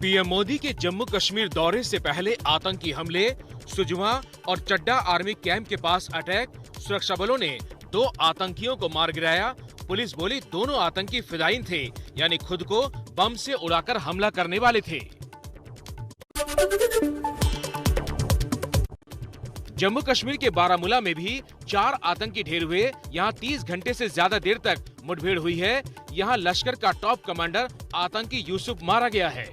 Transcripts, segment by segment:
PM Modi के जम्मू कश्मीर दौरे से पहले आतंकी हमले, सुजमा और चड्डा आर्मी कैंप के पास अटैक, सुरक्षा बलों ने 2 आतंकियों को मार गिराया। पुलिस बोली दोनों आतंकी फिदायीन थे, यानी खुद को बम से उड़ाकर हमला करने वाले थे। जम्मू कश्मीर के बारामूला में भी 4 आतंकी ढेर हुए। यहाँ 30 घंटे से ज्यादा देर तक मुठभेड़ हुई है। यहाँ लश्कर का टॉप कमांडर आतंकी यूसुफ मारा गया है।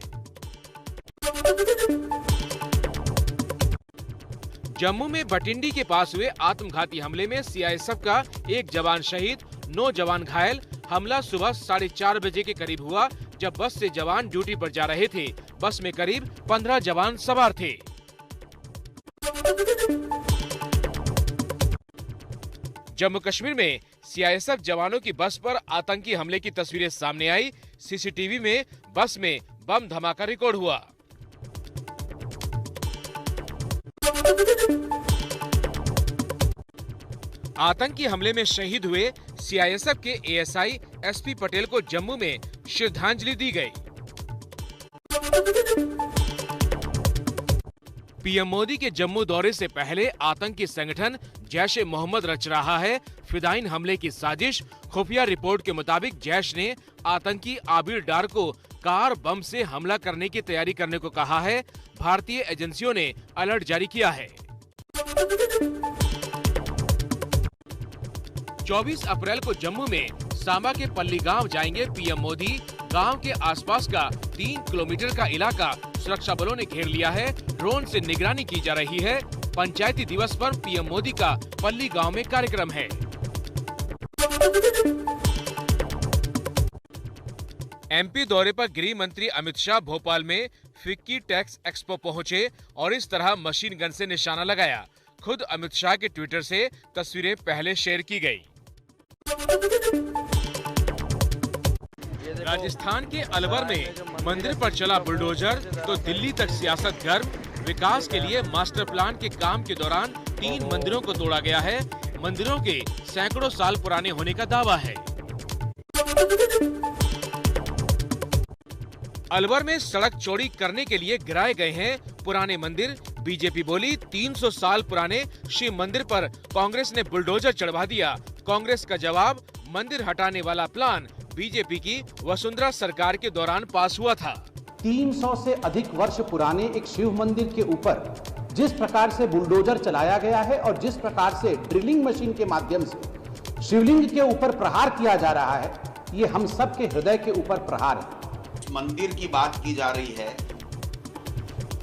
जम्मू में भटिंडी के पास हुए आत्मघाती हमले में सीआईएसएफ का 1 जवान शहीद, 9 जवान घायल। हमला सुबह 4:30 बजे के करीब हुआ, जब बस से जवान ड्यूटी पर जा रहे थे। बस में करीब 15 जवान सवार थे। जम्मू कश्मीर में सीआईएसएफ जवानों की बस पर आतंकी हमले की तस्वीरें सामने आई। सीसीटीवी में बस में बम धमाका रिकॉर्ड हुआ। आतंकी हमले में शहीद हुए सीआईएसएफ के एएसआई एसपी पटेल को जम्मू में श्रद्धांजलि दी गई। पीएम मोदी के जम्मू दौरे से पहले आतंकी संगठन जैश ए मोहम्मद रच रहा है फिदायीन हमले की साजिश। खुफिया रिपोर्ट के मुताबिक जैश ने आतंकी आबिर डार को कार बम से हमला करने की तैयारी करने को कहा है। भारतीय एजेंसियों ने अलर्ट जारी किया है। 24 अप्रैल को जम्मू में सांबा के पल्ली गांव जाएंगे पीएम मोदी। गांव के आसपास का 3 किलोमीटर का इलाका सुरक्षा बलों ने घेर लिया है। ड्रोन से निगरानी की जा रही है। पंचायती दिवस पर पीएम मोदी का पल्ली गांव में कार्यक्रम है। एमपी दौरे पर गृह मंत्री अमित शाह भोपाल में फिक्की टैक्स एक्सपो पहुंचे और इस तरह मशीन गन से निशाना लगाया। खुद अमित शाह के ट्विटर से तस्वीरें पहले शेयर की गई। राजस्थान के अलवर में मंदिर पर चला बुलडोजर तो दिल्ली तक सियासत गर्म। विकास के लिए मास्टर प्लान के काम के दौरान 3 मंदिरों को तोड़ा गया है। मंदिरों के सैकड़ों साल पुराने होने का दावा है। अलवर में सड़क चौड़ी करने के लिए गिराए गए हैं पुराने मंदिर। बीजेपी बोली 300 साल पुराने शिव मंदिर पर कांग्रेस ने बुलडोजर चढ़वा दिया। कांग्रेस का जवाब, मंदिर हटाने वाला प्लान बीजेपी की वसुंधरा सरकार के दौरान पास हुआ था। 300 से अधिक वर्ष पुराने एक शिव मंदिर के ऊपर जिस प्रकार से बुलडोजर चलाया गया है और जिस प्रकार से ड्रिलिंग मशीन के माध्यम से शिवलिंग के ऊपर प्रहार किया जा रहा है, ये हम सब के हृदय के ऊपर प्रहार है। मंदिर की बात की जा रही है,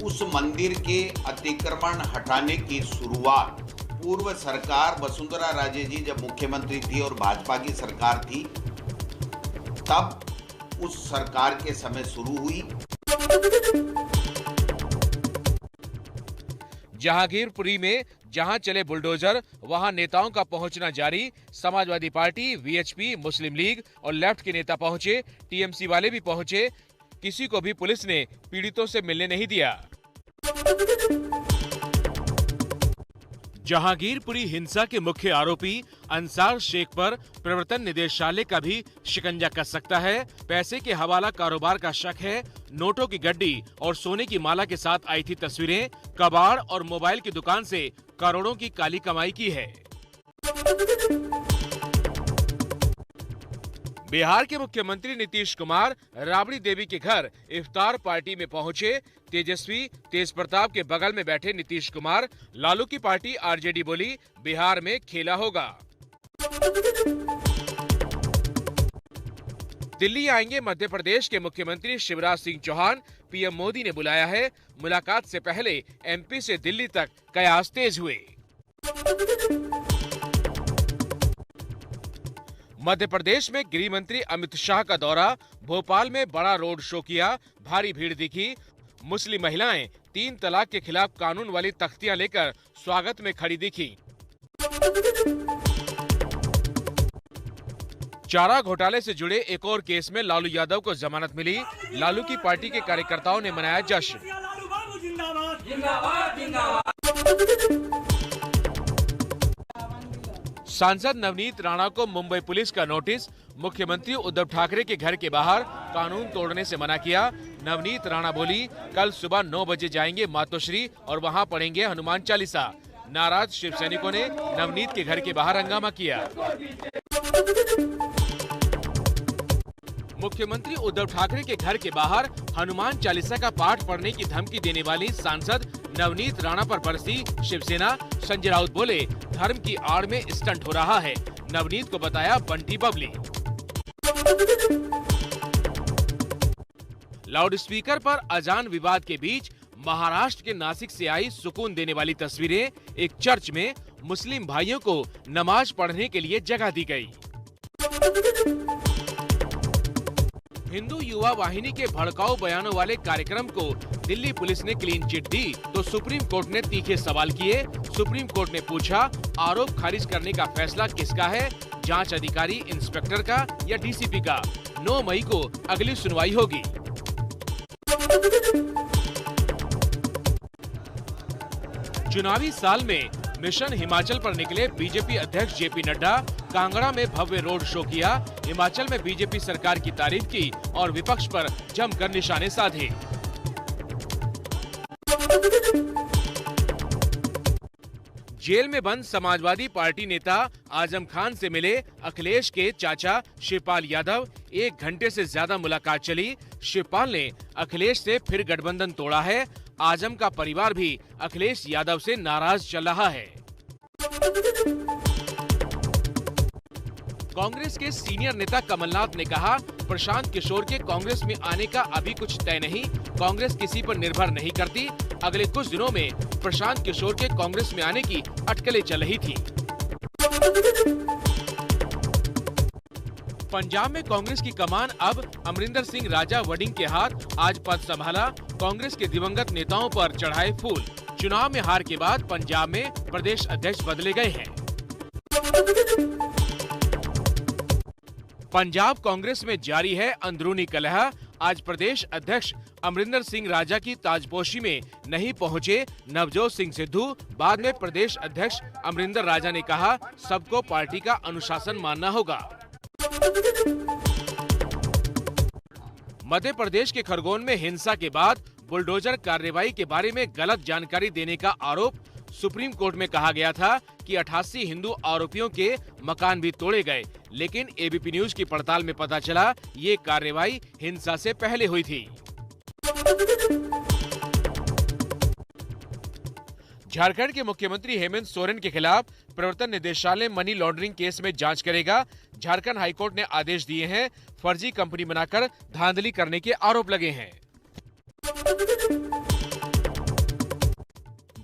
उस मंदिर के अतिक्रमण हटाने की शुरुआत पूर्व सरकार वसुंधरा राजे जी जब मुख्यमंत्री थी और भाजपा की सरकार थी, तब उस सरकार के समय शुरू हुई। जहांगीरपुरी में जहां चले बुलडोजर वहां नेताओं का पहुंचना जारी। समाजवादी पार्टी, वीएचपी, मुस्लिम लीग और लेफ्ट के नेता पहुंचे। टीएमसी वाले भी पहुंचे। किसी को भी पुलिस ने पीड़ितों से मिलने नहीं दिया। जहांगीरपुरी हिंसा के मुख्य आरोपी अंसार शेख पर प्रवर्तन निदेशालय का भी शिकंजा कस सकता है। पैसे के हवाला कारोबार का शक है। नोटों की गड्डी और सोने की माला के साथ आई थी तस्वीरें। कबाड़ और मोबाइल की दुकान से करोड़ों की काली कमाई की है। बिहार के मुख्यमंत्री नीतीश कुमार राबड़ी देवी के घर इफ्तार पार्टी में पहुंचे। तेजस्वी तेज प्रताप के बगल में बैठे नीतीश कुमार। लालू की पार्टी आरजेडी बोली बिहार में खेला होगा। दिल्ली आएंगे मध्य प्रदेश के मुख्यमंत्री शिवराज सिंह चौहान। पीएम मोदी ने बुलाया है। मुलाकात से पहले एमपी से दिल्ली तक कयास तेज हुए। मध्य प्रदेश में गृह मंत्री अमित शाह का दौरा। भोपाल में बड़ा रोड शो किया। भारी भीड़ दिखी। मुस्लिम महिलाएं 3 तलाक के खिलाफ कानून वाली तख्तियां लेकर स्वागत में खड़ी दिखी। चारा घोटाले से जुड़े एक और केस में लालू यादव को जमानत मिली। लालू की पार्टी के कार्यकर्ताओं ने मनाया जश्न। सांसद नवनीत राणा को मुंबई पुलिस का नोटिस। मुख्यमंत्री उद्धव ठाकरे के घर के बाहर कानून तोड़ने से मना किया। नवनीत राणा बोली, कल सुबह 9 बजे जाएंगे मातोश्री और वहां पढ़ेंगे हनुमान चालीसा। नाराज शिव सैनिकों ने नवनीत के घर के बाहर हंगामा किया। मुख्यमंत्री उद्धव ठाकरे के घर के बाहर हनुमान चालीसा का पाठ पढ़ने की धमकी देने वाली सांसद नवनीत राणा पर बरसी शिवसेना। संजय राउत बोले, धर्म की आड़ में स्टंट हो रहा है। नवनीत को बताया बंटी बबली। लाउडस्पीकर पर अजान विवाद के बीच महाराष्ट्र के नासिक से आई सुकून देने वाली तस्वीरें। एक चर्च में मुस्लिम भाइयों को नमाज पढ़ने के लिए जगह दी गई। हिंदू युवा वाहिनी के भड़काऊ बयानों वाले कार्यक्रम को दिल्ली पुलिस ने क्लीन चिट दी तो सुप्रीम कोर्ट ने तीखे सवाल किए। सुप्रीम कोर्ट ने पूछा, आरोप खारिज करने का फैसला किसका है? जांच अधिकारी इंस्पेक्टर का या डीसीपी का? 9 मई को अगली सुनवाई होगी। चुनावी साल में मिशन हिमाचल पर निकले बीजेपी अध्यक्ष जेपी नड्डा। कांगड़ा में भव्य रोड शो किया। हिमाचल में बीजेपी सरकार की तारीफ की और विपक्ष पर जमकर निशाने साधे। जेल में बंद समाजवादी पार्टी नेता आजम खान से मिले अखिलेश के चाचा शिवपाल यादव। 1 घंटे से ज्यादा मुलाकात चली। शिवपाल ने अखिलेश से फिर गठबंधन तोड़ा है। आजम का परिवार भी अखिलेश यादव से नाराज चल रहा है। कांग्रेस के सीनियर नेता कमलनाथ ने कहा, प्रशांत किशोर के कांग्रेस में आने का अभी कुछ तय नहीं। कांग्रेस किसी पर निर्भर नहीं करती। अगले कुछ दिनों में प्रशांत किशोर के कांग्रेस में आने की अटकलें चल रही थी। पंजाब में कांग्रेस की कमान अब अमरिंदर सिंह राजा वडिंग के हाथ। आज पद संभाला। कांग्रेस के दिवंगत नेताओं पर चढ़ाए फूल। चुनाव में हार के बाद पंजाब में प्रदेश अध्यक्ष बदले गए हैं। पंजाब कांग्रेस में जारी है अंदरूनी कलह। आज प्रदेश अध्यक्ष अमरिंदर सिंह राजा की ताजपोशी में नहीं पहुंचे नवजोत सिंह सिद्धू। बाद में प्रदेश अध्यक्ष अमरिंदर राजा ने कहा, सबको पार्टी का अनुशासन मानना होगा। मध्य प्रदेश के खरगोन में हिंसा के बाद बुलडोजर कार्रवाई के बारे में गलत जानकारी देने का आरोप। सुप्रीम कोर्ट में कहा गया था कि 88 हिंदू आरोपियों के मकान भी तोड़े गए, लेकिन एबीपी न्यूज की पड़ताल में पता चला ये कार्रवाई हिंसा से पहले हुई थी। झारखंड के मुख्यमंत्री हेमंत सोरेन के खिलाफ प्रवर्तन निदेशालय मनी लॉन्ड्रिंग केस में जांच करेगा। झारखंड हाईकोर्ट ने आदेश दिए हैं। फर्जी कंपनी बनाकर धांधली करने के आरोप लगे हैं।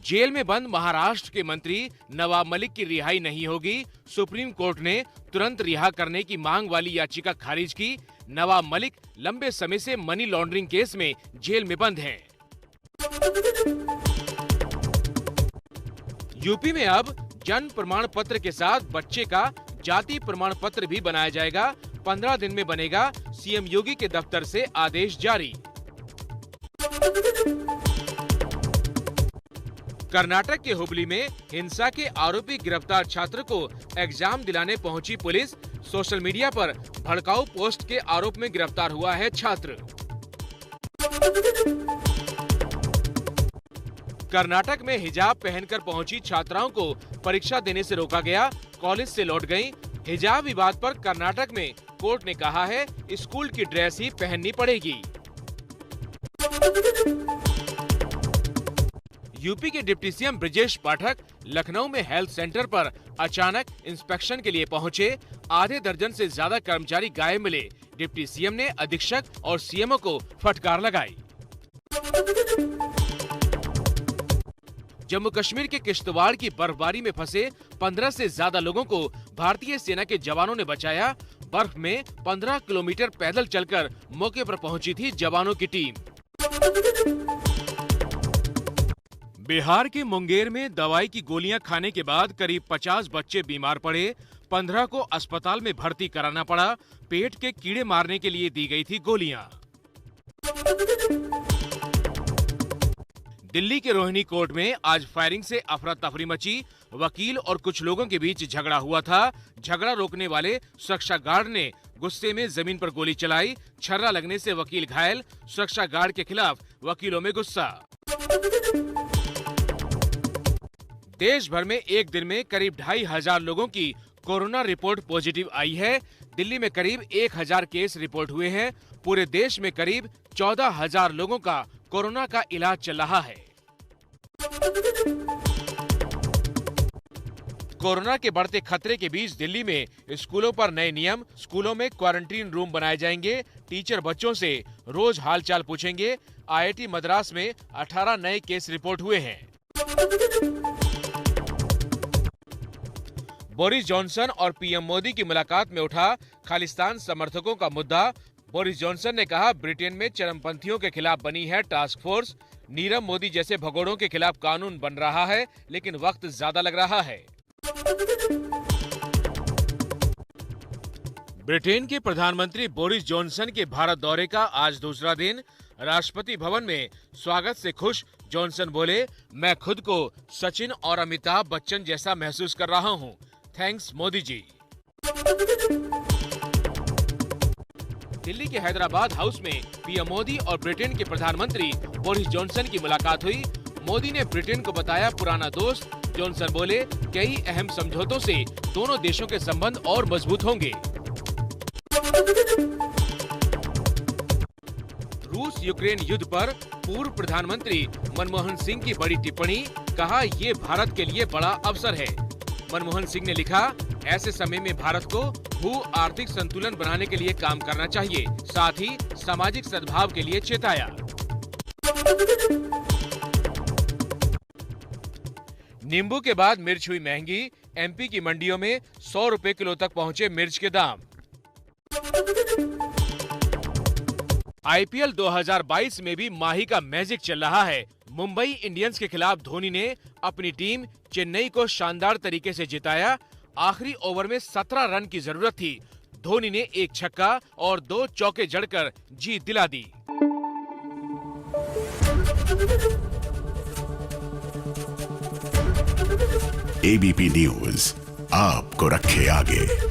जेल में बंद महाराष्ट्र के मंत्री नवाब मलिक की रिहाई नहीं होगी। सुप्रीम कोर्ट ने तुरंत रिहा करने की मांग वाली याचिका खारिज की। नवाब मलिक लंबे समय से मनी लॉन्ड्रिंग केस में जेल में बंद हैं। यूपी में अब जन्म प्रमाण पत्र के साथ बच्चे का जाति प्रमाण पत्र भी बनाया जाएगा। 15 दिन में बनेगा। सीएम योगी के दफ्तर से आदेश जारी। कर्नाटक के हुबली में हिंसा के आरोपी गिरफ्तार छात्र को एग्जाम दिलाने पहुंची पुलिस। सोशल मीडिया पर भड़काऊ पोस्ट के आरोप में गिरफ्तार हुआ है छात्र। कर्नाटक में हिजाब पहनकर पहुंची छात्राओं को परीक्षा देने से रोका गया। कॉलेज से लौट गईं। हिजाब विवाद पर कर्नाटक में कोर्ट ने कहा है स्कूल की ड्रेस ही पहननी पड़ेगी। यूपी के डिप्टी सीएम ब्रजेश पाठक लखनऊ में हेल्थ सेंटर पर अचानक इंस्पेक्शन के लिए पहुंचे। आधे दर्जन से ज्यादा कर्मचारी गायब मिले। डिप्टी सीएम ने अधीक्षक और सीएमओ को फटकार लगाई। जम्मू कश्मीर के किश्तवाड़ की बर्फबारी में फंसे 15 से ज्यादा लोगों को भारतीय सेना के जवानों ने बचाया। बर्फ में 15 किलोमीटर पैदल चलकर मौके पर पहुंची थी जवानों की टीम। बिहार के मुंगेर में दवाई की गोलियां खाने के बाद करीब 50 बच्चे बीमार पड़े। 15 को अस्पताल में भर्ती कराना पड़ा। पेट के कीड़े मारने के लिए दी गई थी गोलियां। दिल्ली के रोहिणी कोर्ट में आज फायरिंग से अफरा तफरी मची। वकील और कुछ लोगों के बीच झगड़ा हुआ था। झगड़ा रोकने वाले सुरक्षा गार्ड ने गुस्से में जमीन पर गोली चलाई। छर्रा लगने से वकील घायल। सुरक्षा गार्ड के खिलाफ वकीलों में गुस्सा। देश भर में एक दिन में करीब 2500 लोगों की कोरोना रिपोर्ट पॉजिटिव आई है। दिल्ली में करीब 1000 केस रिपोर्ट हुए हैं। पूरे देश में करीब 14000 लोगों का कोरोना का इलाज चल रहा है। कोरोना के बढ़ते खतरे के बीच दिल्ली में स्कूलों पर नए नियम। स्कूलों में क्वारंटीन रूम बनाए जाएंगे। टीचर बच्चों से रोज हालचाल पूछेंगे। IIT मद्रास में 18 नए केस रिपोर्ट हुए हैं। बोरिस जॉनसन और पीएम मोदी की मुलाकात में उठा खालिस्तान समर्थकों का मुद्दा। बोरिस जॉनसन ने कहा, ब्रिटेन में चरमपंथियों के खिलाफ बनी है टास्क फोर्स। नीरव मोदी जैसे भगोड़ों के खिलाफ कानून बन रहा है, लेकिन वक्त ज्यादा लग रहा है। ब्रिटेन के प्रधानमंत्री बोरिस जॉनसन के भारत दौरे का आज दूसरा दिन। राष्ट्रपति भवन में स्वागत से खुश जॉनसन बोले, मैं खुद को सचिन और अमिताभ बच्चन जैसा महसूस कर रहा हूं। थैंक्स मोदी जी। दिल्ली के हैदराबाद हाउस में पीएम मोदी और ब्रिटेन के प्रधानमंत्री बोरिस जॉनसन की मुलाकात हुई। मोदी ने ब्रिटेन को बताया पुराना दोस्त। जॉनसन बोले, कई अहम समझौतों से दोनों देशों के संबंध और मजबूत होंगे। रूस यूक्रेन युद्ध पर पूर्व प्रधानमंत्री मनमोहन सिंह की बड़ी टिप्पणी। कहा, ये भारत के लिए बड़ा अवसर है। मनमोहन सिंह ने लिखा, ऐसे समय में भारत को भू आर्थिक संतुलन बनाने के लिए काम करना चाहिए। साथ ही सामाजिक सद्भाव के लिए चेताया। नींबू के बाद मिर्च हुई महंगी। एमपी की मंडियों में 100 रुपए किलो तक पहुंचे मिर्च के दाम। IPL 2022 में भी माही का मैजिक चल रहा है। मुंबई इंडियंस के खिलाफ धोनी ने अपनी टीम चेन्नई को शानदार तरीके से जिताया। आखिरी ओवर में 17 रन की जरूरत थी। धोनी ने एक छक्का और 2 चौके जड़कर जीत दिला दी। ABP न्यूज आपको रखे आगे।